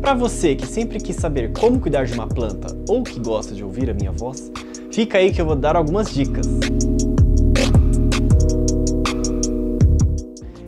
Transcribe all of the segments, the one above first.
para você que sempre quis saber como cuidar de uma planta ou que gosta de ouvir a minha voz, fica aí que eu vou dar algumas dicas.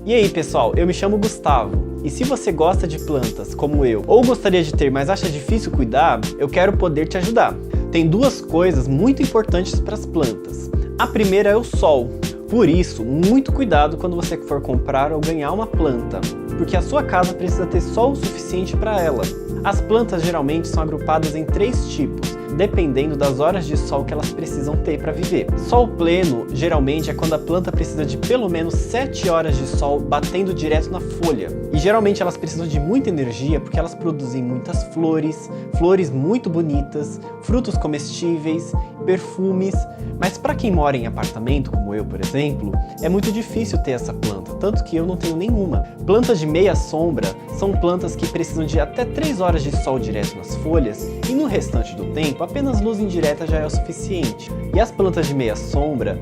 E aí pessoal, eu me chamo Gustavo, e se você gosta de plantas como eu, ou gostaria de ter, mas acha difícil cuidar, eu quero poder te ajudar. Tem duas coisas muito importantes para as plantas. A primeira é o sol. Por isso, muito cuidado quando você for comprar ou ganhar uma planta, porque a sua casa precisa ter sol suficiente para ela. As plantas geralmente são agrupadas em 3 tipos, dependendo das horas de sol que elas precisam ter para viver. Sol pleno, geralmente, é quando a planta precisa de pelo menos 7 horas de sol batendo direto na folha. E geralmente elas precisam de muita energia porque elas produzem muitas flores, flores muito bonitas, frutos comestíveis, perfumes. Mas para quem mora em apartamento, como eu, por exemplo, é muito difícil ter essa planta, tanto que eu não tenho nenhuma. Plantas de meia sombra são plantas que precisam de até 3 horas de sol direto nas folhas e no restante do tempo apenas luz indireta já é o suficiente. E as plantas de meia sombra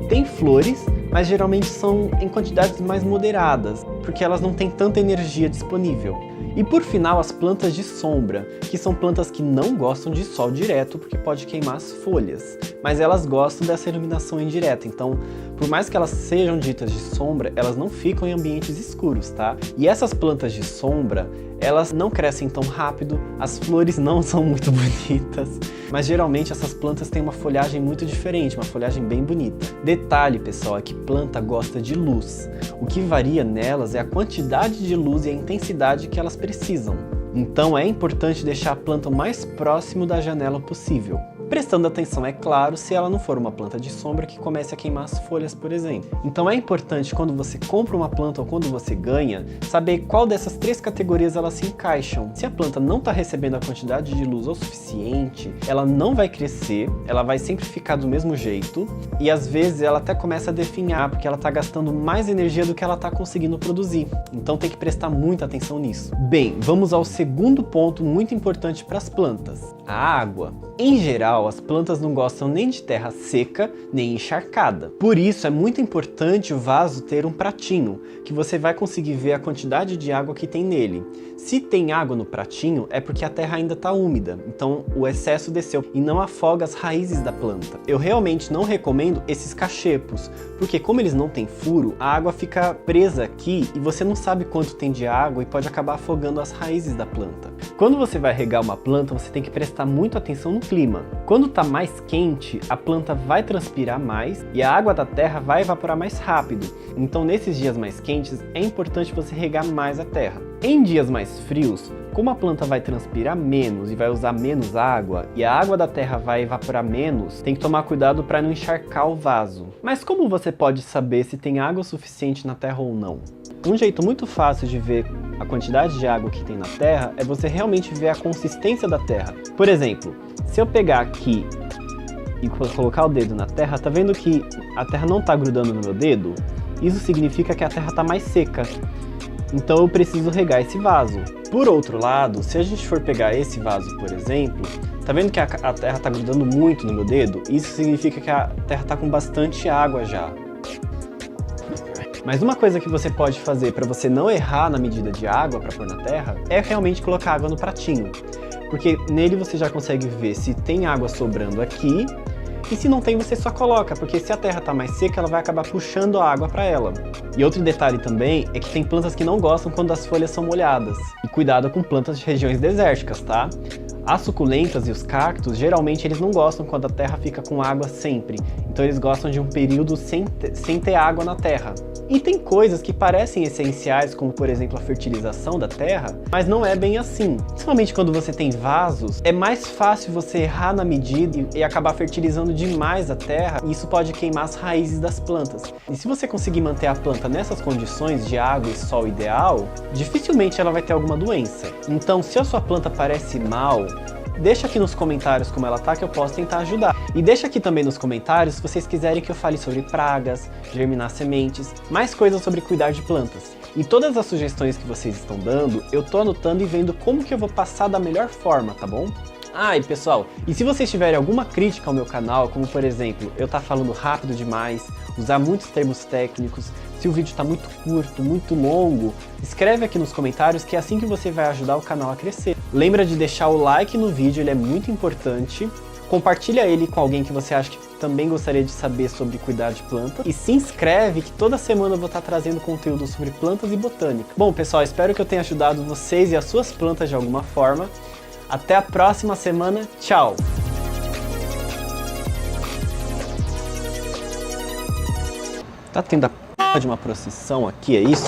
têm flores, mas geralmente são em quantidades mais moderadas, porque elas não têm tanta energia disponível. E por final, as plantas de sombra, que são plantas que não gostam de sol direto porque pode queimar as folhas, mas elas gostam dessa iluminação indireta, então por mais que elas sejam ditas de sombra, elas não ficam em ambientes escuros, tá? E essas plantas de sombra, elas não crescem tão rápido, as flores não são muito bonitas, mas geralmente essas plantas têm uma folhagem muito diferente, uma folhagem bem bonita. Detalhe, pessoal, é que planta gosta de luz. O que varia nelas é a quantidade de luz e a intensidade que elas precisam. Então é importante deixar a planta o mais próximo da janela possível. Prestando atenção, é claro, se ela não for uma planta de sombra que comece a queimar as folhas, por exemplo. Então é importante, quando você compra uma planta ou quando você ganha, saber qual dessas 3 categorias elas se encaixam. Se a planta não está recebendo a quantidade de luz o suficiente, ela não vai crescer, ela vai sempre ficar do mesmo jeito e às vezes ela até começa a definhar porque ela está gastando mais energia do que ela está conseguindo produzir. Então tem que prestar muita atenção nisso. Bem, vamos ao segundo ponto muito importante para as plantas: a água. Em geral, as plantas não gostam nem de terra seca, nem encharcada. Por isso, é muito importante o vaso ter um pratinho, que você vai conseguir ver a quantidade de água que tem nele. Se tem água no pratinho, é porque a terra ainda está úmida, então o excesso desceu e não afoga as raízes da planta. Eu realmente não recomendo esses cachepos, porque como eles não têm furo, a água fica presa aqui e você não sabe quanto tem de água e pode acabar afogando as raízes da planta. Quando você vai regar uma planta, você tem que prestar muito atenção no clima. Quando está mais quente, a planta vai transpirar mais e a água da terra vai evaporar mais rápido. Então nesses dias mais quentes, é importante você regar mais a terra. Em dias mais frios, como a planta vai transpirar menos e vai usar menos água e a água da terra vai evaporar menos, tem que tomar cuidado para não encharcar o vaso. Mas como você pode saber se tem água suficiente na terra ou não? Um jeito muito fácil de ver a quantidade de água que tem na terra é você realmente ver a consistência da terra. Por exemplo, se eu pegar aqui e colocar o dedo na terra, tá vendo que a terra não tá grudando no meu dedo? Isso significa que a terra tá mais seca. Então eu preciso regar esse vaso. Por outro lado, se a gente for pegar esse vaso, por exemplo, tá vendo que a terra tá grudando muito no meu dedo? Isso significa que a terra tá com bastante água já. Mas uma coisa que você pode fazer para você não errar na medida de água para pôr na terra é realmente colocar água no pratinho. Porque nele você já consegue ver se tem água sobrando aqui e se não tem você só coloca, porque se a terra está mais seca ela vai acabar puxando a água para ela. E outro detalhe também é que tem plantas que não gostam quando as folhas são molhadas. E cuidado com plantas de regiões desérticas, tá? As suculentas e os cactos, geralmente eles não gostam quando a terra fica com água sempre. Então eles gostam de um período sem ter água na terra. E tem coisas que parecem essenciais, como por exemplo a fertilização da terra, mas não é bem assim. Principalmente quando você tem vasos, é mais fácil você errar na medida e acabar fertilizando demais a terra, e isso pode queimar as raízes das plantas. E se você conseguir manter a planta nessas condições de água e sol ideal, dificilmente ela vai ter alguma doença. Então, se a sua planta parece mal, deixa aqui nos comentários como ela tá, que eu posso tentar ajudar. E deixa aqui também nos comentários se vocês quiserem que eu fale sobre pragas, germinar sementes, mais coisas sobre cuidar de plantas. E todas as sugestões que vocês estão dando, eu tô anotando e vendo como que eu vou passar da melhor forma, tá bom? Ah, e pessoal, e se vocês tiverem alguma crítica ao meu canal, como por exemplo, eu tá falando rápido demais, usar muitos termos técnicos, se o vídeo tá muito curto, muito longo, escreve aqui nos comentários que é assim que você vai ajudar o canal a crescer. Lembra de deixar o like no vídeo, ele é muito importante. Compartilha ele com alguém que você acha que também gostaria de saber sobre cuidar de plantas. E se inscreve que toda semana eu vou estar trazendo conteúdo sobre plantas e botânica. Bom, pessoal, espero que eu tenha ajudado vocês e as suas plantas de alguma forma. Até a próxima semana. Tchau! Tá tendo a p*** de uma procissão aqui, é isso?